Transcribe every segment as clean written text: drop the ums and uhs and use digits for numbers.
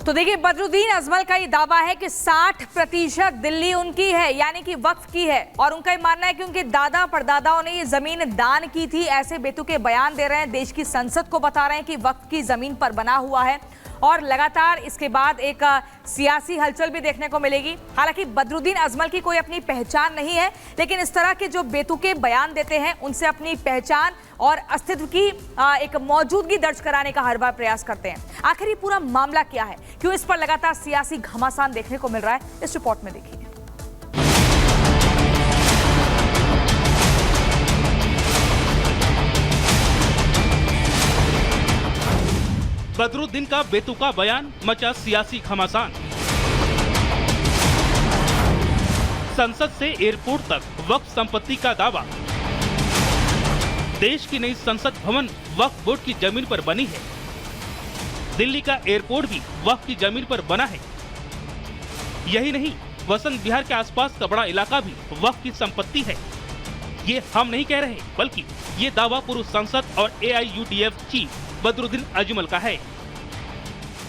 तो देखिए, बदरुद्दीन अजमल का ये दावा है कि 60% दिल्ली उनकी है, यानी कि वक्फ की है। और उनका ये मानना है कि उनके दादा परदादाओं ने ये जमीन दान की थी। ऐसे बेतुके बयान दे रहे हैं, देश की संसद को बता रहे हैं कि वक्फ की जमीन पर बना हुआ है। और लगातार इसके बाद एक सियासी हलचल भी देखने को मिलेगी। हालांकि बदरुद्दीन अजमल की कोई अपनी पहचान नहीं है, लेकिन इस तरह के जो बेतुके बयान देते हैं उनसे अपनी पहचान और अस्तित्व की एक मौजूदगी दर्ज कराने का हर बार प्रयास करते हैं। आखिर ये पूरा मामला क्या है, क्यों इस पर लगातार सियासी घमासान देखने को मिल रहा है, इस रिपोर्ट में देखिए। बदरुद्दीन का बेतुका बयान मचा सियासी घमासान। संसद से एयरपोर्ट तक वक्फ संपत्ति का दावा। देश की नई संसद भवन वक्फ बोर्ड की जमीन पर बनी है। दिल्ली का एयरपोर्ट भी वक्फ की जमीन पर बना है। यही नहीं, वसंत विहार के आसपास का बड़ा इलाका भी वक्फ की संपत्ति है। ये हम नहीं कह रहे, बल्कि ये दावा पूर्व सांसद और AIUDF चीफ बदरुद्दीन अजमल का है।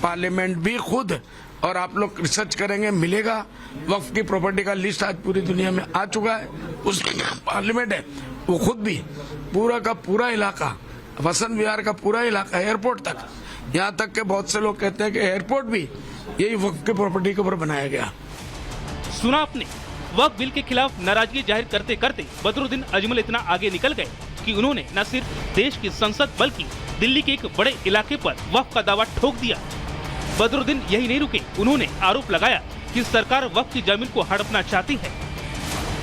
पार्लियामेंट भी खुद, और आप लोग रिसर्च करेंगे मिलेगा, वक्फ की प्रॉपर्टी का लिस्ट आज पूरी दुनिया में आ चुका है। उस पार्लियामेंट है वो खुद भी पूरा का पूरा इलाका, वसंत विहार का पूरा इलाका, एयरपोर्ट तक, यहाँ तक के बहुत से लोग कहते हैं कि एयरपोर्ट भी यही वक्फ की प्रॉपर्टी के ऊपर बनाया गया। सुना आपने, वक्फ बिल के खिलाफ नाराजगी जाहिर करते करते बदरुद्दीन अजमल इतना आगे निकल गए कि उन्होंने न सिर्फ देश की संसद बल्कि दिल्ली के एक बड़े इलाके पर वक्फ का दावा ठोक दिया। बदरुद्दीन यही नहीं रुके, उन्होंने आरोप लगाया कि सरकार वक्फ की जमीन को हड़पना चाहती है।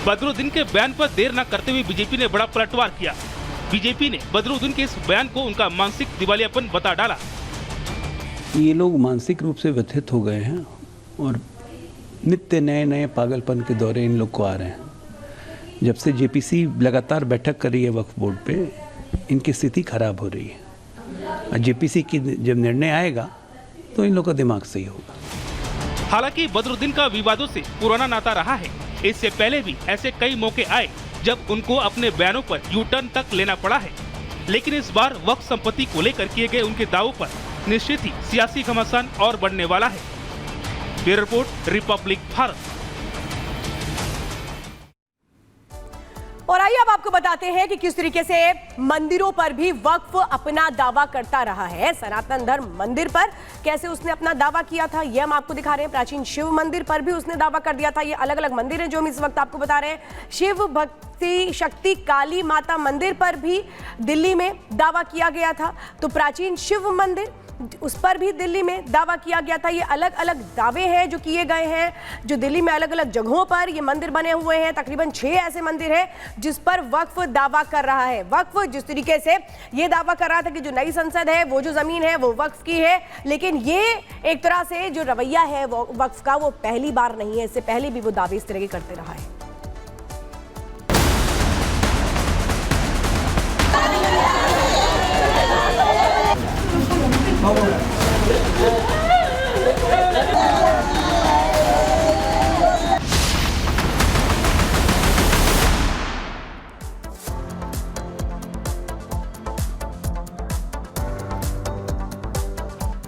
बदरुद्दीन के बयान पर देर न करते हुए बीजेपी ने बड़ा पलटवार किया। बीजेपी ने बदरुद्दीन के इस बयान को उनका मानसिक दिवालियापन बता डाला। ये लोग मानसिक रूप से व्यथित हो गए हैं और नित्य नए नए पागलपन के दौरे इन लोग को आ रहे हैं। जब से JPC लगातार बैठक कर रही है वक्फ बोर्ड पे, इनकी स्थिति खराब हो रही है। JPC की जब निर्णय आएगा तो इन लोग का दिमाग सही होगा। हालांकि बदरुद्दीन का विवादों से पुराना नाता रहा है। इससे पहले भी ऐसे कई मौके आए जब उनको अपने बयानों पर U-टर्न तक लेना पड़ा है। लेकिन इस बार वक्फ संपत्ति को लेकर किए गए उनके दावों पर निश्चित ही सियासी घमासान और बढ़ने वाला है। Bureau report, Republic Bharat. और आइए अब आपको बताते हैं कि किस तरीके से मंदिरों पर भी वक्फ अपना दावा करता रहा है। सनातन धर्म मंदिर पर कैसे उसने अपना दावा किया था, यह हम आपको दिखा रहे हैं। प्राचीन शिव मंदिर पर भी उसने दावा कर दिया था। ये अलग अलग मंदिर हैं जो हम इस वक्त आपको बता रहे हैं। शिव भक्ति शक्ति काली माता मंदिर पर भी दिल्ली में दावा किया गया था। तो प्राचीन शिव मंदिर, उस पर भी दिल्ली में दावा किया गया था। ये अलग अलग दावे हैं जो किए गए हैं, जो दिल्ली में अलग अलग जगहों पर ये मंदिर बने हुए हैं। तकरीबन 6 ऐसे मंदिर हैं जिस पर वक्फ दावा कर रहा है। वक्फ जिस तरीके से ये दावा कर रहा था कि जो नई संसद है, वो जो जमीन है वो वक्फ की है, लेकिन ये एक तरह से जो रवैया है वो वक्फ का, वो पहली बार नहीं है। इससे पहले भी वो दावे इस तरह के करते रहा है।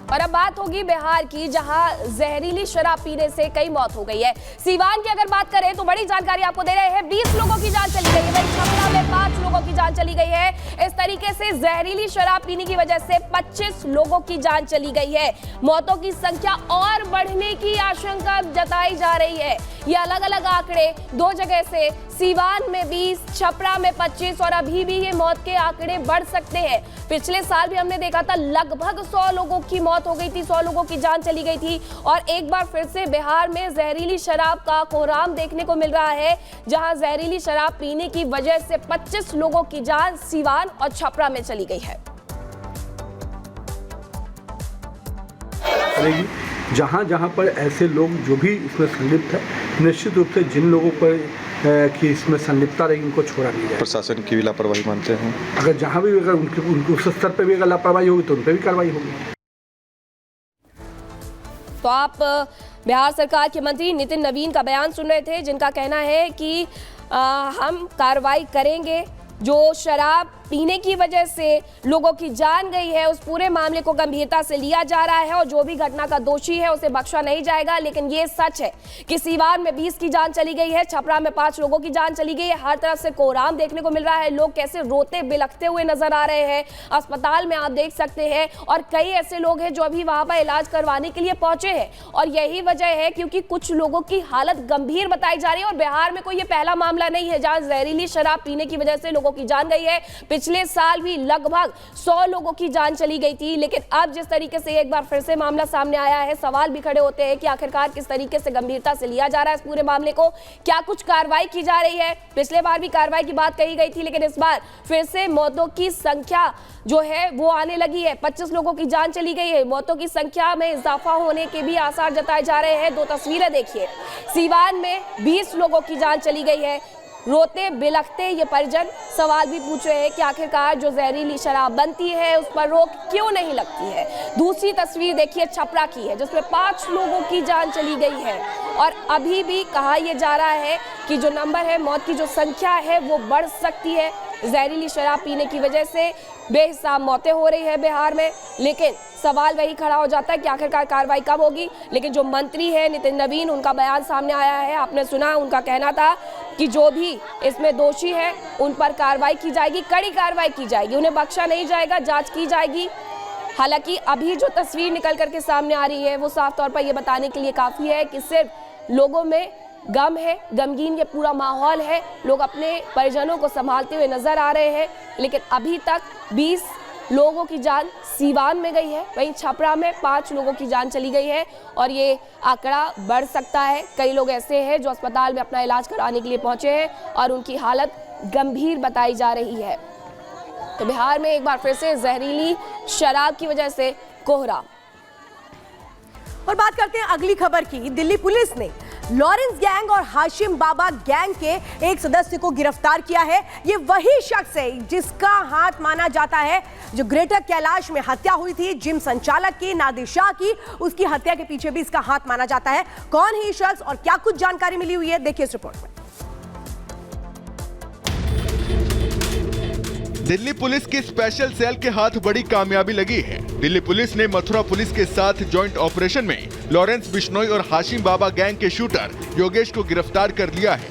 और अब बात होगी बिहार की, जहां जहरीली शराब पीने से कई मौत हो गई है। सीवान की अगर बात करें तो बड़ी जानकारी आपको दे रहे हैं। 20 लोगों की जान चली गई है। वहीं छपरा में 5 लोगों की जान चली गई है। इस तरीके से जहरीली शराब पीने की वजह से 25 लोगों की जान चली गई है। मौतों की संख्या और बढ़ने की आशंका जताई जा रही है। ये अलग अलग आंकड़े 2 जगह से, सीवान में 20, छपरा में 25, और अभी भी ये मौत के आंकड़े बढ़ सकते हैं। पिछले साल भी हमने देखा था लगभग 100 लोगों की मौत हो गई थी, 100 लोगों की जान चली गई थी। और एक बार फिर से बिहार में जहरीली शराब का कोहराम देखने को मिल रहा है, जहां जहरीली शराब पीने की वजह से 25 लोगों की जान सीवान और छपरा में चली गई है। जहाँ जहाँ पर ऐसे लोग जो भी इसमें संलिप्त है, निश्चित रूप से जिन लोगों पर कि इसमें संलिप्तता रही उनको छोड़ा नहीं जाए। प्रशासन की भी लापरवाही मानते हैं। अगर जहाँ भी अगर उनके उस स्तर पर भी अगर लापरवाही होगी तो उन पर भी कार्रवाई होगी। तो आप बिहार सरकार के मंत्री नितिन नवीन का बयान सुन रहे थे, जिनका कहना है कि हम कार्रवाई करेंगे। जो शराब पीने की वजह से लोगों की जान गई है, उस पूरे मामले को गंभीरता से लिया जा रहा है और जो भी घटना का दोषी है उसे बख्शा नहीं जाएगा। लेकिन ये सच है कि सीवान में 20 की जान चली गई है, छपरा में 5 लोगों की जान चली गई है। हर तरफ से कोहराम देखने को मिल रहा है, लोग कैसे रोते बिलखते हुए नजर आ रहे हैं। अस्पताल में आप देख सकते हैं और कई ऐसे लोग हैं जो अभी वहां पर इलाज करवाने के लिए पहुंचे हैं और यही वजह है क्योंकि कुछ लोगों की हालत गंभीर बताई जा रही है। और बिहार में कोई ये पहला मामला नहीं है जहां जहरीली शराब पीने की वजह से लोगों की जान गई है। पिछले साल भी लगभग 100 लोगों की जान चली गई थी। लेकिन अब जिस तरीके से एक बार फिर से मामला सामने आया है, सवाल भी खड़े होते हैं कि आखिरकार किस तरीके से गंभीरता से लिया जा रहा है इस पूरे मामले को, क्या कुछ कार्रवाई की जा रही है। पिछले बार भी कार्रवाई की बात कही गई थी लेकिन इस बार फिर से मौतों की संख्या जो है वो आने लगी है। 25 लोगों की जान चली गई है, मौतों की संख्या में इजाफा होने के भी आसार जताए जा रहे हैं। 2 तस्वीरें देखिए, सीवान में 20 लोगों की जान चली गई है। रोते बिलखते ये परिजन सवाल भी पूछ रहे हैं कि आखिरकार जो जहरीली शराब बनती है उस पर रोक क्यों नहीं लगती है। दूसरी तस्वीर देखिए छपरा की है जिसमें 5 लोगों की जान चली गई है और अभी भी कहा यह जा रहा है कि जो नंबर है, मौत की जो संख्या है वो बढ़ सकती है। जहरीली शराब पीने की वजह से बेहिसाब मौतें हो रही है बिहार में। लेकिन सवाल वही खड़ा हो जाता है कि आखिरकार कार्रवाई कब होगी। लेकिन जो मंत्री है नितिन नवीन, उनका बयान सामने आया है, आपने सुना, उनका कहना था कि जो भी इसमें दोषी है उन पर कार्रवाई की जाएगी, कड़ी कार्रवाई की जाएगी, उन्हें बख्शा नहीं जाएगा, जांच की जाएगी। हालांकि अभी जो तस्वीर निकल करके सामने आ रही है वो साफ तौर पर यह बताने के लिए काफी है कि सिर्फ लोगों में गम है, गमगीन ये पूरा माहौल है, लोग अपने परिजनों को संभालते हुए नजर आ रहे हैं। लेकिन अभी तक 20 लोगों की जान सीवान में गई है, वहीं छपरा में 5 लोगों की जान चली गई है और ये आंकड़ा बढ़ सकता है। कई लोग ऐसे हैं जो अस्पताल में अपना इलाज कराने के लिए पहुंचे हैं और उनकी हालत गंभीर बताई जा रही है। तो बिहार में एक बार फिर से जहरीली शराब की वजह से कोहराम। और बात करते हैं अगली खबर की। दिल्ली पुलिस ने लॉरेंस गैंग और हाशिम बाबा गैंग के एक सदस्य को गिरफ्तार किया है। ये वही शख्स है जिसका हाथ माना जाता है जो ग्रेटर कैलाश में हत्या हुई थी जिम संचालक की, नादिर शाह की, उसकी हत्या के पीछे भी इसका हाथ माना जाता है। कौन है ये शख्स और क्या कुछ जानकारी मिली हुई है, देखिए इस रिपोर्ट में। दिल्ली पुलिस की स्पेशल सेल के हाथ बड़ी कामयाबी लगी है। दिल्ली पुलिस ने मथुरा पुलिस के साथ जॉइंट ऑपरेशन में लॉरेंस बिश्नोई और हाशिम बाबा गैंग के शूटर योगेश को गिरफ्तार कर लिया है।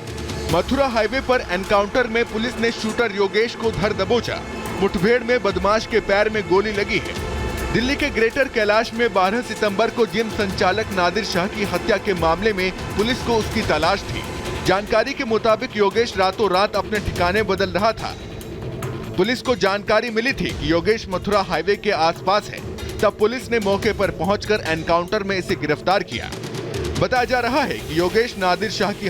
मथुरा हाईवे पर एनकाउंटर में पुलिस ने शूटर योगेश को धर दबोचा। मुठभेड़ में बदमाश के पैर में गोली लगी है। दिल्ली के ग्रेटर कैलाश में 12 सितंबर को जिम संचालक नादिर शाह की हत्या के मामले में पुलिस को उसकी तलाश थी। जानकारी के मुताबिक योगेश रातों रात अपने ठिकाने बदल रहा था। पुलिस को जानकारी मिली थी कि योगेश मथुरा हाईवे के आसपास है, तब पुलिस ने मौके पर पहुंचकर एनकाउंटर में इसे गिरफ्तार किया। बताया जा रहा है कि योगेश नादिर शाह की